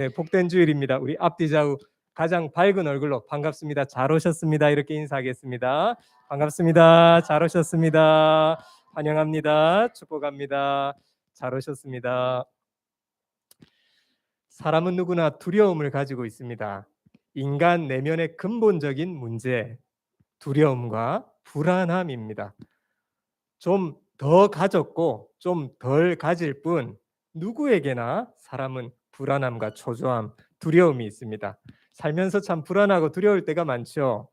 네, 복된 주일입니다. 우리 앞뒤 좌우 가장 밝은 얼굴로 반갑습니다. 잘 오셨습니다. 이렇게 인사하겠습니다. 반갑습니다. 잘 오셨습니다. 환영합니다. 축복합니다. 잘 오셨습니다. 사람은 누구나 두려움을 가지고 있습니다. 인간 내면의 근본적인 문제, 두려움과 불안함입니다. 좀 더 가졌고 좀 덜 가질 뿐 누구에게나 사람은 불안함과 초조함, 두려움이 있습니다. 살면서 참 불안하고 두려울 때가 많죠.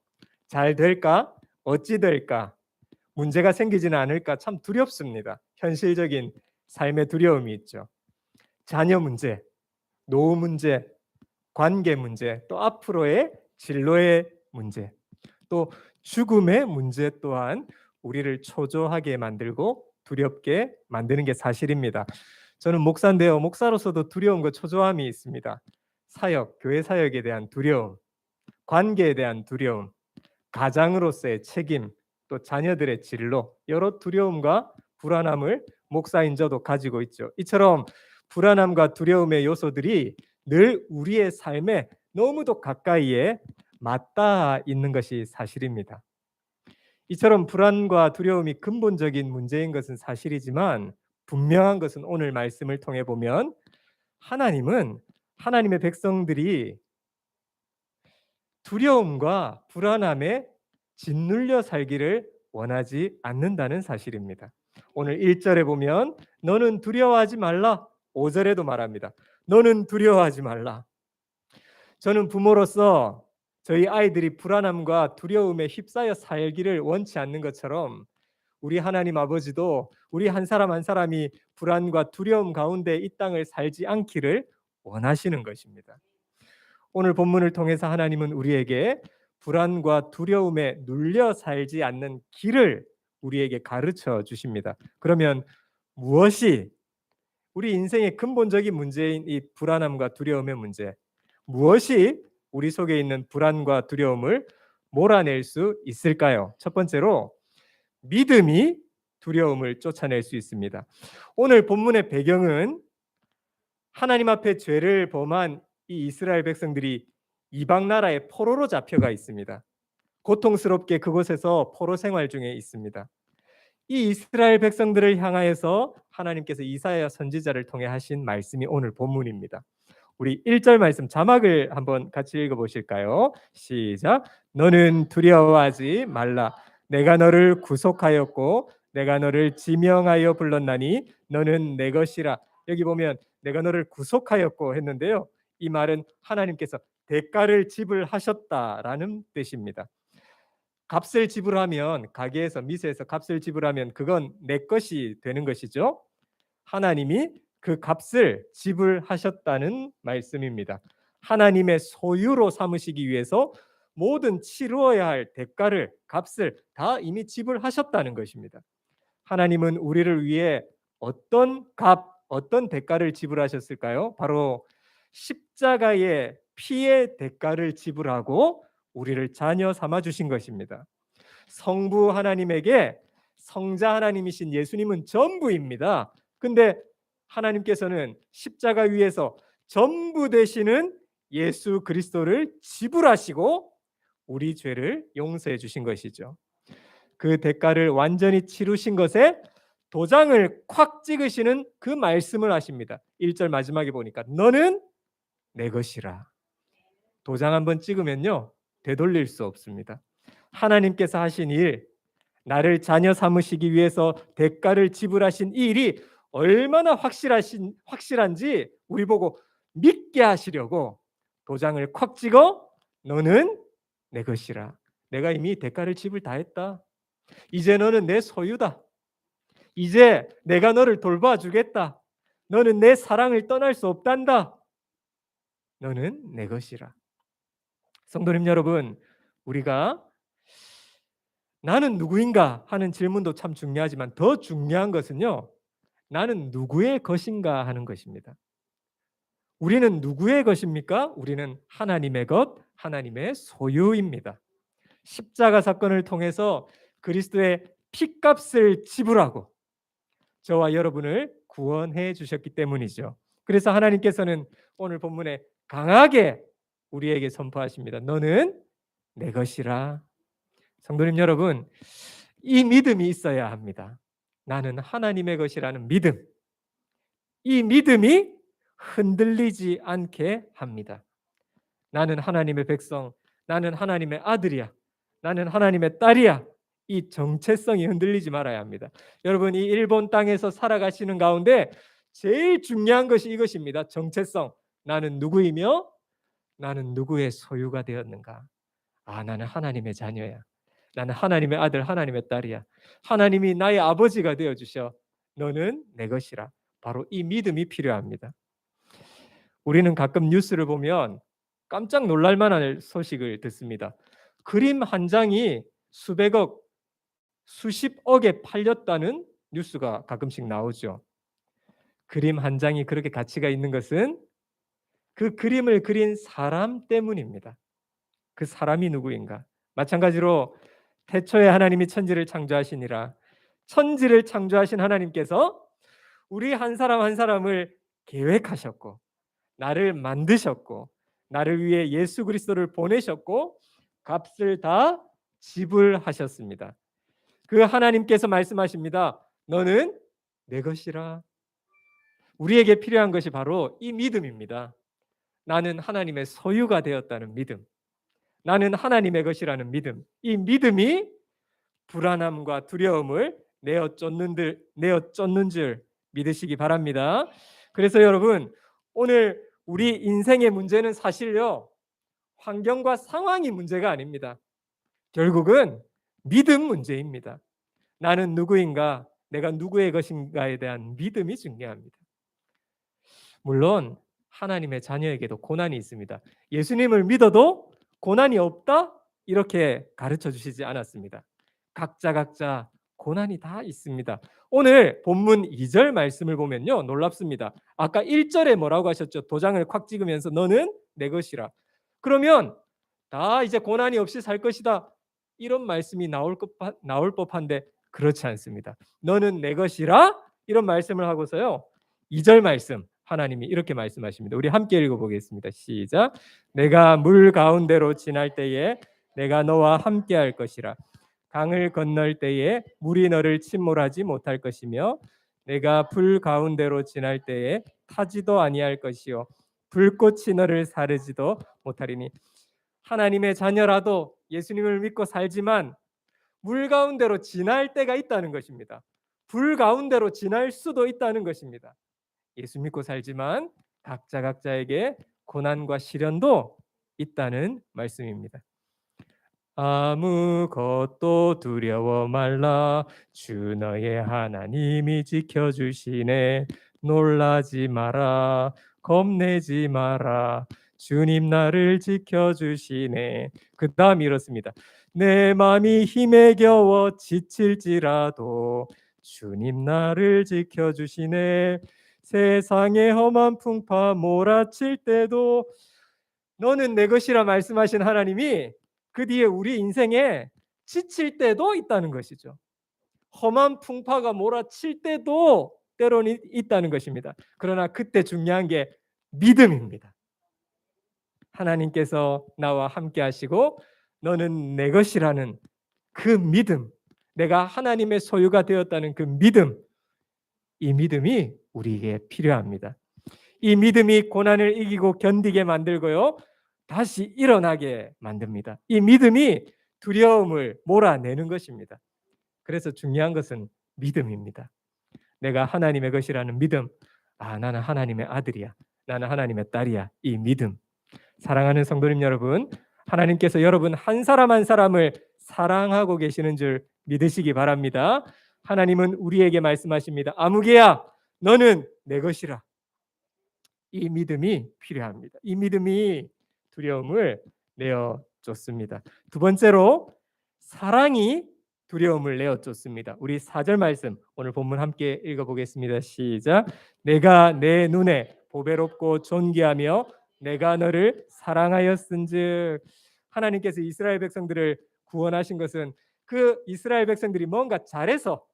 잘 될까? 어찌 될까? 문제가 생기지는 않을까? 참 두렵습니다. 현실적인 삶의 두려움이 있죠. 자녀 문제, 노후 문제, 관계 문제, 또 앞으로의 진로의 문제, 또 죽음의 문제 또한 우리를 초조하게 만들고 두렵게 만드는 게 사실입니다. 저는 목사인데요. 목사로서도 두려움과 초조함이 있습니다. 사역, 교회 사역에 대한 두려움, 관계에 대한 두려움, 가장으로서의 책임, 또 자녀들의 진로, 여러 두려움과 불안함을 목사인 저도 가지고 있죠. 이처럼 불안함과 두려움의 요소들이 늘 우리의 삶에 너무도 가까이에 맞닿아 있는 것이 사실입니다. 이처럼 불안과 두려움이 근본적인 문제인 것은 사실이지만 분명한 것은 오늘 말씀을 통해 보면 하나님은 하나님의 백성들이 두려움과 불안함에 짓눌려 살기를 원하지 않는다는 사실입니다. 오늘 1절에 보면 너는 두려워하지 말라. 5절에도 말합니다. 너는 두려워하지 말라. 저는 부모로서 저희 아이들이 불안함과 두려움에 휩싸여 살기를 원치 않는 것처럼 우리 하나님 아버지도 우리 한 사람 한 사람이 불안과 두려움 가운데 이 땅을 살지 않기를 원하시는 것입니다. 오늘 본문을 통해서 하나님은 우리에게 불안과 두려움에 눌려 살지 않는 길을 우리에게 가르쳐 주십니다. 그러면 무엇이 우리 인생의 근본적인 문제인 이 불안함과 두려움의 문제, 무엇이 우리 속에 있는 불안과 두려움을 몰아낼 수 있을까요? 첫 번째로 믿음이 두려움을 쫓아낼 수 있습니다. 오늘 본문의 배경은 하나님 앞에 죄를 범한 이 이스라엘 백성들이 이방 나라의 포로로 잡혀가 있습니다. 고통스럽게 그곳에서 포로 생활 중에 있습니다. 이 이스라엘 백성들을 향하여서 하나님께서 이사야 선지자를 통해 하신 말씀이 오늘 본문입니다. 우리 1절 말씀 자막을 한번 같이 읽어보실까요? 시작. 너는 두려워하지 말라. 내가 너를 구속하였고 내가 너를 지명하여 불렀나니 너는 내 것이라. 여기 보면 내가 너를 구속하였고 했는데요. 이 말은 하나님께서 대가를 지불하셨다라는 뜻입니다. 값을 지불하면 가게에서 미세에서 값을 지불하면 그건 내 것이 되는 것이죠. 하나님이 그 값을 지불하셨다는 말씀입니다. 하나님의 소유로 삼으시기 위해서 모든 치루어야 할 대가를 값을 다 이미 지불하셨다는 것입니다. 하나님은 우리를 위해 어떤 값, 어떤 대가를 지불하셨을까요? 바로 십자가의 피의 대가를 지불하고 우리를 자녀 삼아 주신 것입니다. 성부 하나님에게 성자 하나님이신 예수님은 전부입니다. 근데 하나님께서는 십자가 위에서 전부 되시는 예수 그리스도를 지불하시고 우리 죄를 용서해 주신 것이죠. 그 대가를 완전히 치르신 것에 도장을 콱 찍으시는 그 말씀을 하십니다. 1절 마지막에 보니까 너는 내 것이라. 도장 한번 찍으면요 되돌릴 수 없습니다. 하나님께서 하신 일, 나를 자녀 삼으시기 위해서 대가를 지불하신 이 일이 얼마나 확실한지 우리 보고 믿게 하시려고 도장을 콱 찍어 너는 내 것이라. 내가 이미 대가를 지불 다 했다. 이제 너는 내 소유다. 이제 내가 너를 돌봐주겠다. 너는 내 사랑을 떠날 수 없단다. 너는 내 것이라. 성도님 여러분, 우리가 나는 누구인가 하는 질문도 참 중요하지만 더 중요한 것은요, 나는 누구의 것인가 하는 것입니다. 우리는 누구의 것입니까? 우리는 하나님의 것, 하나님의 소유입니다. 십자가 사건을 통해서 그리스도의 피값을 지불하고 저와 여러분을 구원해 주셨기 때문이죠. 그래서 하나님께서는 오늘 본문에 강하게 우리에게 선포하십니다. 너는 내 것이라. 성도님 여러분, 이 믿음이 있어야 합니다. 나는 하나님의 것이라는 믿음. 이 믿음이 흔들리지 않게 합니다. 나는 하나님의 백성, 나는 하나님의 아들이야, 나는 하나님의 딸이야. 이 정체성이 흔들리지 말아야 합니다. 여러분, 이 일본 땅에서 살아가시는 가운데 제일 중요한 것이 이것입니다. 정체성. 나는 누구이며 나는 누구의 소유가 되었는가? 아, 나는 하나님의 자녀야. 나는 하나님의 아들, 하나님의 딸이야. 하나님이 나의 아버지가 되어 주셔. 너는 내 것이라. 바로 이 믿음이 필요합니다. 우리는 가끔 뉴스를 보면 깜짝 놀랄 만한 소식을 듣습니다. 그림 한 장이 수백억, 수십억에 팔렸다는 뉴스가 가끔씩 나오죠. 그림 한 장이 그렇게 가치가 있는 것은 그 그림을 그린 사람 때문입니다. 그 사람이 누구인가? 마찬가지로 태초에 하나님이 천지를 창조하시니라. 천지를 창조하신 하나님께서 우리 한 사람 한 사람을 계획하셨고 나를 만드셨고 나를 위해 예수 그리스도를 보내셨고 값을 다 지불하셨습니다. 그 하나님께서 말씀하십니다. 너는 내 것이라. 우리에게 필요한 것이 바로 이 믿음입니다. 나는 하나님의 소유가 되었다는 믿음. 나는 하나님의 것이라는 믿음. 이 믿음이 불안함과 두려움을 내어 쫓는 줄 믿으시기 바랍니다. 그래서 여러분, 오늘 우리 인생의 문제는 사실요, 환경과 상황이 문제가 아닙니다. 결국은 믿음 문제입니다. 나는 누구인가, 내가 누구의 것인가에 대한 믿음이 중요합니다. 물론 하나님의 자녀에게도 고난이 있습니다. 예수님을 믿어도 고난이 없다? 이렇게 가르쳐 주시지 않았습니다. 각자 고난이 다 있습니다. 오늘 본문 2절 말씀을 보면요, 놀랍습니다. 아까 1절에 뭐라고 하셨죠? 도장을 콱 찍으면서 너는 내 것이라. 그러면 다 이제 고난이 없이 살 것이다, 이런 말씀이 나올 법한데 그렇지 않습니다. 너는 내 것이라 이런 말씀을 하고서요, 2절 말씀 하나님이 이렇게 말씀하십니다. 우리 함께 읽어보겠습니다. 시작. 내가 물 가운데로 지날 때에 내가 너와 함께 할 것이라. 강을 건널 때에 물이 너를 침몰하지 못할 것이며 내가 불 가운데로 지날 때에 타지도 아니할 것이요 불꽃이 너를 사르지도 못하리니. 하나님의 자녀라도 예수님을 믿고 살지만 물 가운데로 지날 때가 있다는 것입니다. 불 가운데로 지날 수도 있다는 것입니다. 예수 믿고 살지만 각자에게 고난과 시련도 있다는 말씀입니다. 아무것도 두려워 말라. 주 너의 하나님이 지켜주시네. 놀라지 마라. 겁내지 마라. 주님 나를 지켜주시네. 그 다음 이렇습니다. 내 마음이 힘에 겨워 지칠지라도 주님 나를 지켜주시네. 세상의 험한 풍파 몰아칠 때도 너는 내 것이라 말씀하신 하나님이 그 뒤에 우리 인생에 지칠 때도 있다는 것이죠. 험한 풍파가 몰아칠 때도 때로는 있다는 것입니다. 그러나 그때 중요한 게 믿음입니다. 하나님께서 나와 함께 하시고 너는 내 것이라는 그 믿음, 내가 하나님의 소유가 되었다는 그 믿음, 이 믿음이 우리에게 필요합니다. 이 믿음이 고난을 이기고 견디게 만들고요, 다시 일어나게 만듭니다. 이 믿음이 두려움을 몰아내는 것입니다. 그래서 중요한 것은 믿음입니다. 내가 하나님의 것이라는 믿음. 아, 나는 하나님의 아들이야. 나는 하나님의 딸이야. 이 믿음. 사랑하는 성도님 여러분, 하나님께서 여러분 한 사람 한 사람을 사랑하고 계시는 줄 믿으시기 바랍니다. 하나님은 우리에게 말씀하십니다. 아무개야, 너는 내 것이라. 이 믿음이 필요합니다. 이 믿음이 두려움을 내어 쫓습니다. 두 번째로 사랑이 두려움을 내어 쫓습니다. 우리 4절 말씀 오늘 본문 함께 읽어보겠습니다. 시작. 내가 내 눈에 보배롭고 존귀하며 내가 너를 사랑하였은즉. 하나님께서 이스라엘 백성들을 구원하신 것은 그 이스라엘 백성들이 뭔가 잘해서,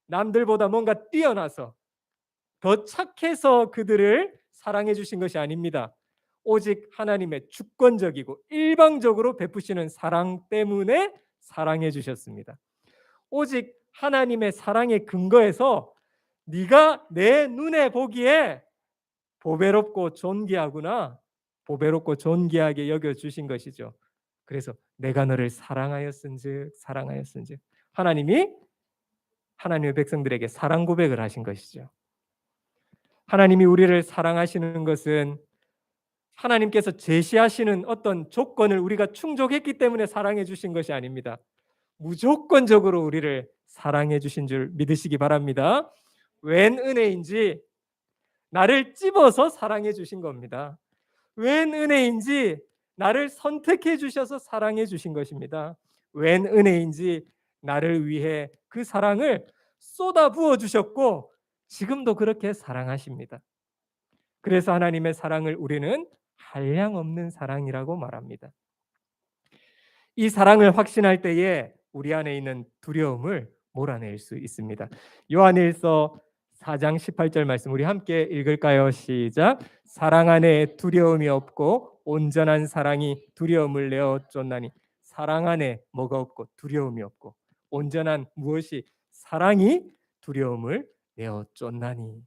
남들보다 뭔가 뛰어나서, 더 착해서 그들을 사랑해 주신 것이 아닙니다. 오직 하나님의 주권적이고 일방적으로 베푸시는 사랑 때문에 사랑해 주셨습니다. 오직 하나님의 사랑의 근거에서 네가 내 눈에 보기에 보배롭고 존귀하구나, 보배롭고 존귀하게 여겨 주신 것이죠. 그래서 내가 너를 사랑하였은즉 하나님이 하나님의 백성들에게 사랑 고백을 하신 것이죠. 하나님이 우리를 사랑하시는 것은 하나님께서 제시하시는 어떤 조건을 우리가 충족했기 때문에 사랑해 주신 것이 아닙니다. 무조건적으로 우리를 사랑해 주신 줄 믿으시기 바랍니다. 웬 은혜인지 나를 찝어서 사랑해 주신 겁니다. 웬 은혜인지 나를 선택해 주셔서 사랑해 주신 것입니다. 웬 은혜인지 나를 위해 그 사랑을 쏟아 부어 주셨고 지금도 그렇게 사랑하십니다. 그래서 하나님의 사랑을 우리는 한량없는 사랑이라고 말합니다. 이 사랑을 확신할 때에 우리 안에 있는 두려움을 몰아낼 수 있습니다. 요한일서 4장 18절 말씀 우리 함께 읽을까요? 시작. 사랑 안에 두려움이 없고 온전한 사랑이 두려움을 내어 쫓나니. 사랑 안에 뭐가 없고 두려움이 없고 온전한 무엇이 사랑이 두려움을 내어 쫓나니.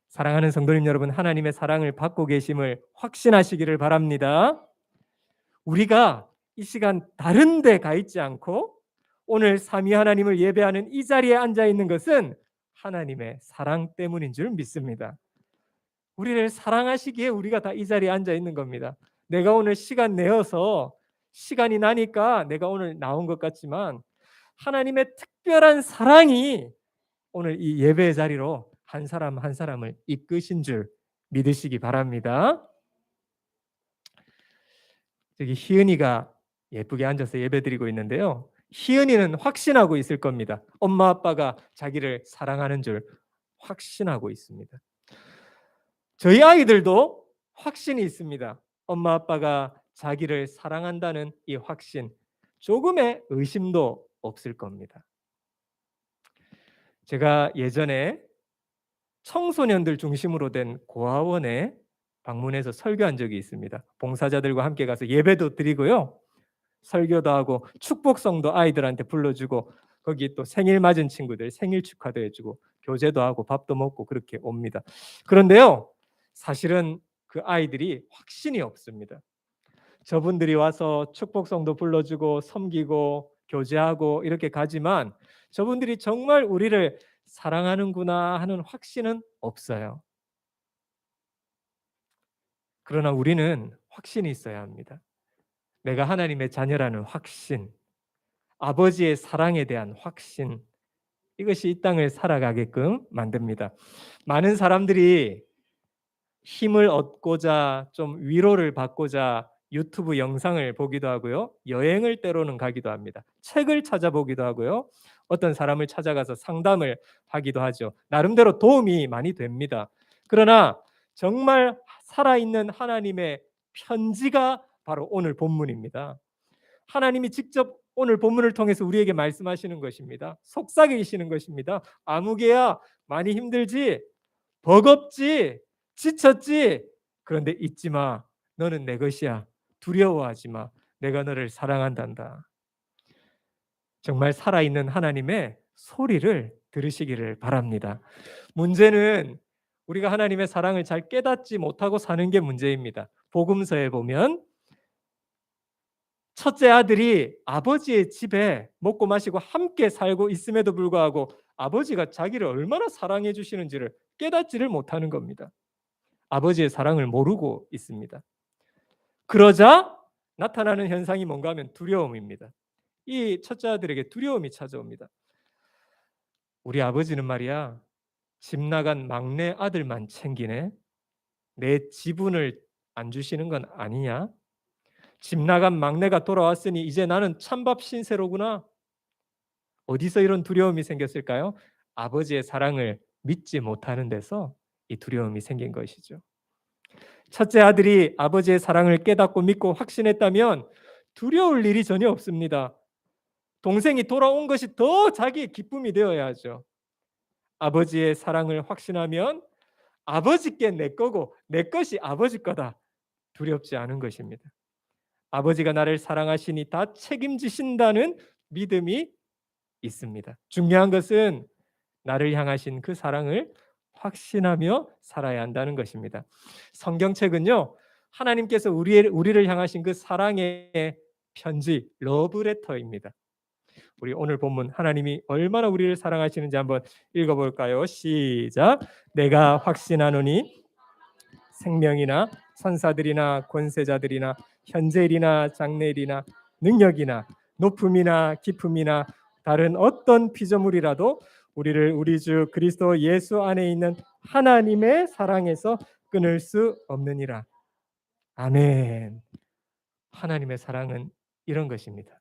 사랑하는 성도님 여러분, 하나님의 사랑을 받고 계심을 확신하시기를 바랍니다. 우리가 이 시간 다른 데 가 있지 않고 오늘 삼위 하나님을 예배하는 이 자리에 앉아 있는 것은 하나님의 사랑 때문인 줄 믿습니다. 우리를 사랑하시기에 우리가 다 이 자리에 앉아 있는 겁니다. 내가 오늘 시간 내어서 시간이 나니까 내가 오늘 나온 것 같지만 하나님의 특별한 사랑이 오늘 이 예배 자리로 한 사람 한 사람을 이끄신 줄 믿으시기 바랍니다. 저기 희은이가 예쁘게 앉아서 예배드리고 있는데요. 희은이는 확신하고 있을 겁니다. 엄마 아빠가 자기를 사랑하는 줄 확신하고 있습니다. 저희 아이들도 확신이 있습니다. 엄마 아빠가 자기를 사랑한다는 이 확신, 조금의 의심도 없을 겁니다. 제가 예전에 청소년들 중심으로 된 고아원에 방문해서 설교한 적이 있습니다. 봉사자들과 함께 가서 예배도 드리고요. 설교도 하고 축복성도 아이들한테 불러주고 거기 또 생일 맞은 친구들 생일 축하도 해주고 교제도 하고 밥도 먹고 그렇게 옵니다. 그런데요, 사실은 그 아이들이 확신이 없습니다. 저분들이 와서 축복성도 불러주고 섬기고 교제하고 이렇게 가지만 저분들이 정말 우리를 사랑하는구나 하는 확신은 없어요. 그러나 우리는 확신이 있어야 합니다. 내가 하나님의 자녀라는 확신, 아버지의 사랑에 대한 확신, 이것이 이 땅을 살아가게끔 만듭니다. 많은 사람들이 힘을 얻고자 좀 위로를 받고자 유튜브 영상을 보기도 하고요. 여행을 때로는 가기도 합니다. 책을 찾아보기도 하고요. 어떤 사람을 찾아가서 상담을 하기도 하죠. 나름대로 도움이 많이 됩니다. 그러나 정말 살아있는 하나님의 편지가 바로 오늘 본문입니다. 하나님이 직접 오늘 본문을 통해서 우리에게 말씀하시는 것입니다. 속삭이시는 것입니다. 아무개야 많이 힘들지? 버겁지? 지쳤지? 그런데 잊지 마. 너는 내 것이야. 두려워하지 마. 내가 너를 사랑한단다. 정말 살아있는 하나님의 소리를 들으시기를 바랍니다. 문제는 우리가 하나님의 사랑을 잘 깨닫지 못하고 사는 게 문제입니다. 복음서에 보면 첫째 아들이 아버지의 집에 먹고 마시고 함께 살고 있음에도 불구하고 아버지가 자기를 얼마나 사랑해 주시는지를 깨닫지를 못하는 겁니다. 아버지의 사랑을 모르고 있습니다. 그러자 나타나는 현상이 뭔가 하면 두려움입니다. 이 첫째 아들에게 두려움이 찾아옵니다. 우리 아버지는 말이야, 집 나간 막내 아들만 챙기네. 내 지분을 안 주시는 건 아니냐? 집 나간 막내가 돌아왔으니 이제 나는 찬밥 신세로구나. 어디서 이런 두려움이 생겼을까요? 아버지의 사랑을 믿지 못하는 데서 이 두려움이 생긴 것이죠. 첫째 아들이 아버지의 사랑을 깨닫고 믿고 확신했다면 두려울 일이 전혀 없습니다. 동생이 돌아온 것이 더 자기의 기쁨이 되어야 하죠. 아버지의 사랑을 확신하면 아버지께 내 거고 내 것이 아버지 거다. 두렵지 않은 것입니다. 아버지가 나를 사랑하시니 다 책임지신다는 믿음이 있습니다. 중요한 것은 나를 향하신 그 사랑을 확신하며 살아야 한다는 것입니다. 성경책은요, 하나님께서 우리를 향하신 그 사랑의 편지, 러브레터입니다. 우리 오늘 본문 하나님이 얼마나 우리를 사랑하시는지 한번 읽어볼까요? 시작. 내가 확신하노니 생명이나 천사들이나 권세자들이나 현재일이나 장래일이나 능력이나 높음이나 깊음이나 다른 어떤 피조물이라도 우리를 우리 주 그리스도 예수 안에 있는 하나님의 사랑에서 끊을 수 없느니라. 아멘. 하나님의 사랑은 이런 것입니다.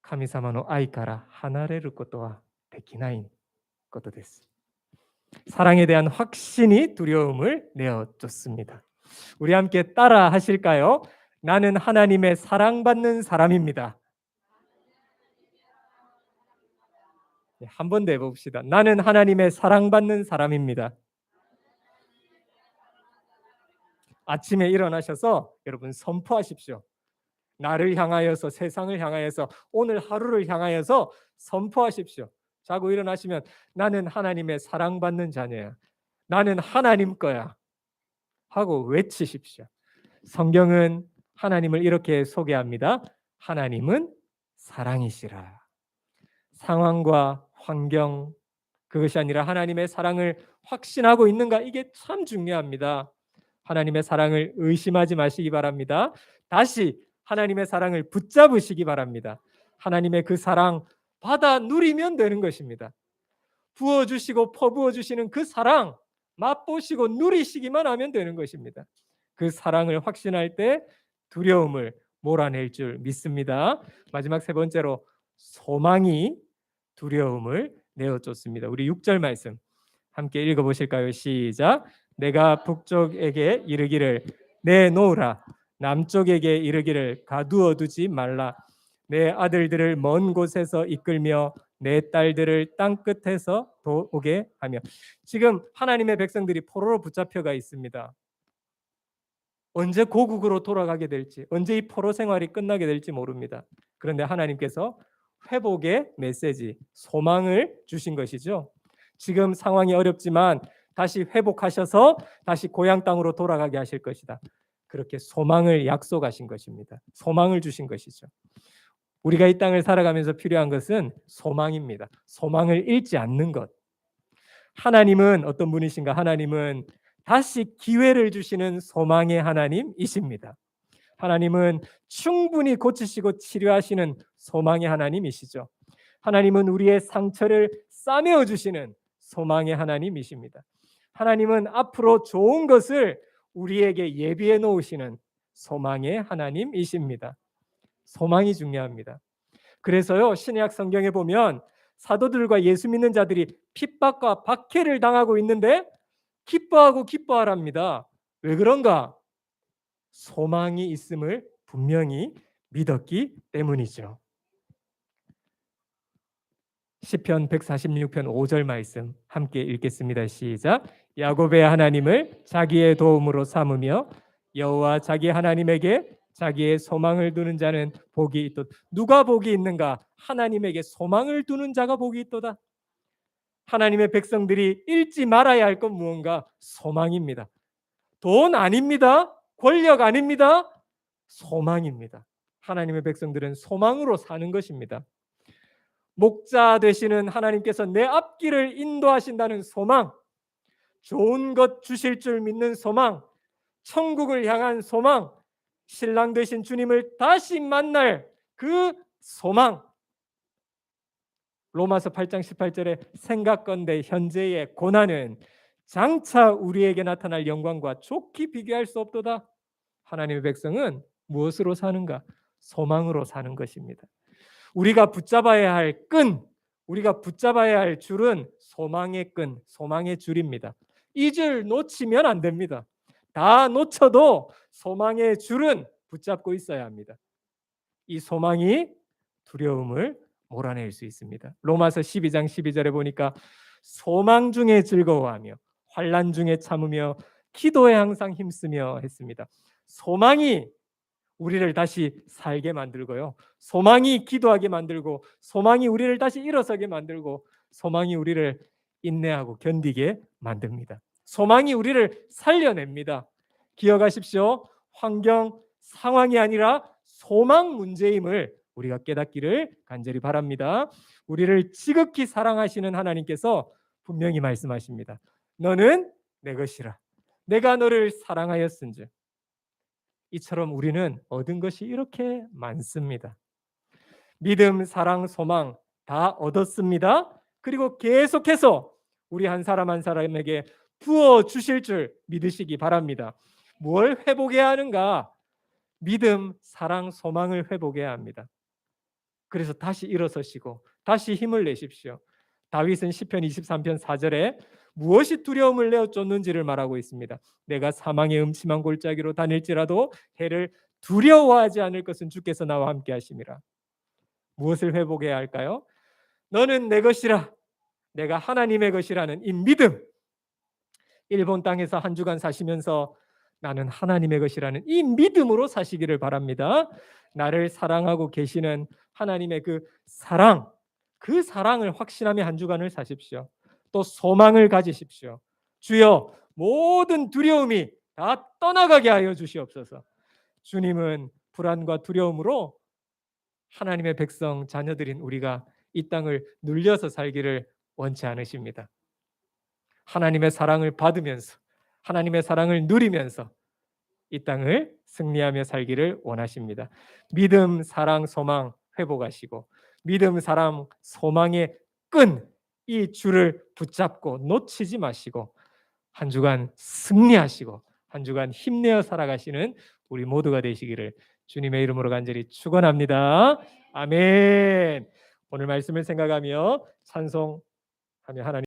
카미사마노 아이카라 하나레르 것도와 데키나인 것도 됐어. 사랑에 대한 확신이 두려움을 내어줬습니다. 우리 함께 따라 하실까요? 나는 하나님의 사랑받는 사람입니다. 한 번 더 해봅시다. 나는 하나님의 사랑받는 사람입니다. 아침에 일어나셔서 여러분 선포하십시오. 나를 향하여서, 세상을 향하여서, 오늘 하루를 향하여서 선포하십시오. 자고 일어나시면 나는 하나님의 사랑받는 자녀야. 나는 하나님 거야. 하고 외치십시오. 성경은 하나님을 이렇게 소개합니다. 하나님은 사랑이시라. 상황과 환경, 그것이 아니라 하나님의 사랑을 확신하고 있는가, 이게 참 중요합니다. 하나님의 사랑을 의심하지 마시기 바랍니다. 다시 하나님의 사랑을 붙잡으시기 바랍니다. 하나님의 그 사랑 받아 누리면 되는 것입니다. 부어주시고 퍼부어 주시는 그 사랑 맛보시고 누리시기만 하면 되는 것입니다. 그 사랑을 확신할 때 두려움을 몰아낼 줄 믿습니다. 마지막 세 번째로 소망이 두려움을 내어줬습니다. 우리 6절 말씀 함께 읽어보실까요? 시작. 내가 북쪽에게 이르기를 내놓으라, 남쪽에게 이르기를 가두어 두지 말라. 내 아들들을 먼 곳에서 이끌며 내 딸들을 땅 끝에서 오게 하며. 지금 하나님의 백성들이 포로로 붙잡혀가 있습니다. 언제 고국으로 돌아가게 될지, 언제 이 포로 생활이 끝나게 될지 모릅니다. 그런데 하나님께서 회복의 메시지, 소망을 주신 것이죠. 지금 상황이 어렵지만 다시 회복하셔서 다시 고향 땅으로 돌아가게 하실 것이다. 그렇게 소망을 약속하신 것입니다. 소망을 주신 것이죠. 우리가 이 땅을 살아가면서 필요한 것은 소망입니다. 소망을 잃지 않는 것. 하나님은 어떤 분이신가? 하나님은 다시 기회를 주시는 소망의 하나님이십니다. 하나님은 충분히 고치시고 치료하시는 소망의 하나님이시죠. 하나님은 우리의 상처를 싸매어 주시는 소망의 하나님이십니다. 하나님은 앞으로 좋은 것을 우리에게 예비해 놓으시는 소망의 하나님이십니다. 소망이 중요합니다. 그래서요, 신약 성경에 보면 사도들과 예수 믿는 자들이 핍박과 박해를 당하고 있는데 기뻐하고 기뻐하랍니다. 왜 그런가? 소망이 있음을 분명히 믿었기 때문이죠. 시편 146편 5절 말씀 함께 읽겠습니다. 시작. 야곱의 하나님을 자기의 도움으로 삼으며 여호와 자기 하나님에게 자기의 소망을 두는 자는 복이 있도다. 누가 복이 있는가? 하나님에게 소망을 두는 자가 복이 있도다. 하나님의 백성들이 잃지 말아야 할 건 무언가? 소망입니다. 돈 아닙니다. 권력 아닙니다. 소망입니다. 하나님의 백성들은 소망으로 사는 것입니다. 목자 되시는 하나님께서 내 앞길을 인도하신다는 소망, 좋은 것 주실 줄 믿는 소망, 천국을 향한 소망, 신랑 되신 주님을 다시 만날 그 소망. 로마서 8장 18절에 생각건대 현재의 고난은 장차 우리에게 나타날 영광과 좋게 비교할 수 없도다. 하나님의 백성은 무엇으로 사는가? 소망으로 사는 것입니다. 우리가 붙잡아야 할 끈, 우리가 붙잡아야 할 줄은 소망의 끈, 소망의 줄입니다. 이 줄 놓치면 안 됩니다. 다 놓쳐도 소망의 줄은 붙잡고 있어야 합니다. 이 소망이 두려움을 몰아낼 수 있습니다. 로마서 12장 12절에 보니까 소망 중에 즐거워하며 환난 중에 참으며 기도에 항상 힘쓰며 했습니다. 소망이 우리를 다시 살게 만들고요. 소망이 기도하게 만들고, 소망이 우리를 다시 일어서게 만들고, 소망이 우리를 인내하고 견디게 만듭니다. 소망이 우리를 살려냅니다. 기억하십시오. 환경, 상황이 아니라 소망 문제임을 우리가 깨닫기를 간절히 바랍니다. 우리를 지극히 사랑하시는 하나님께서 분명히 말씀하십니다. 너는 내 것이라. 내가 너를 사랑하였은즉. 이처럼 우리는 얻은 것이 이렇게 많습니다. 믿음, 사랑, 소망 다 얻었습니다. 그리고 계속해서 우리 한 사람 한 사람에게 부어 주실 줄 믿으시기 바랍니다. 뭘 회복해야 하는가? 믿음, 사랑, 소망을 회복해야 합니다. 그래서 다시 일어서시고 다시 힘을 내십시오. 다윗은 시편 23편 4절에 무엇이 두려움을 내어 쫓는지를 말하고 있습니다. 내가 사망의 음침한 골짜기로 다닐지라도 해를 두려워하지 않을 것은 주께서 나와 함께 하심이라. 무엇을 회복해야 할까요? 너는 내 것이라. 내가 하나님의 것이라는 이 믿음. 일본 땅에서 한 주간 사시면서 나는 하나님의 것이라는 이 믿음으로 사시기를 바랍니다. 나를 사랑하고 계시는 하나님의 그 사랑, 그 사랑을 확신하며 한 주간을 사십시오. 또 소망을 가지십시오. 주여, 모든 두려움이 다 떠나가게 하여 주시옵소서. 주님은 불안과 두려움으로 하나님의 백성 자녀들인 우리가 이 땅을 눌려서 살기를 원치 않으십니다. 하나님의 사랑을 받으면서, 하나님의 사랑을 누리면서 이 땅을 승리하며 살기를 원하십니다. 믿음, 사랑, 소망 회복하시고, 믿음, 사랑, 소망의 끈, 이 줄을 붙잡고 놓치지 마시고 한 주간 승리하시고 한 주간 힘내어 살아가시는 우리 모두가 되시기를 주님의 이름으로 간절히 축원합니다. 아멘. 오늘 말씀을 생각하며 찬송하며 하나님